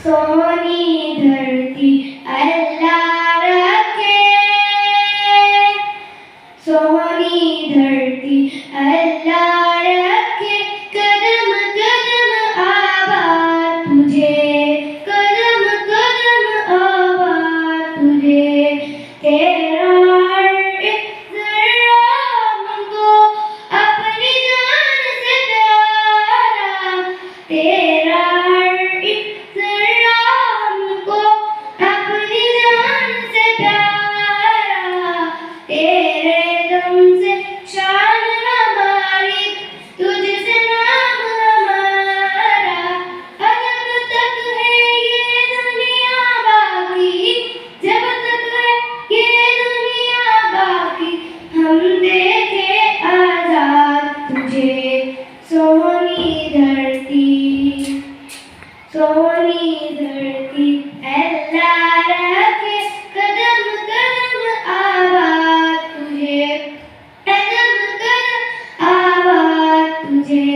Sony धरती अल्लाह रखे, Sony धरती अल्लाह रखे, कदम कदम आबाद तुझे, कदम कदम आबाद तुझे। तेरा हर एक जर्रा मुझको अपनी जान से प्यारा, तेरा हर एक जर्रा मुझको अपनी जान से प्यारा। तेरे दम से शान हमारी, तुझसे नाम हमारा। जब तक है ये दुनिया बाकी, जब तक है ये दुनिया बाकी, हम देखे आजाद तुझे। सोनी धरती, सोनी धरती अल्लाह रखे, कदम कदम आबाद तुझे, कदम कदम आबाद तुझे।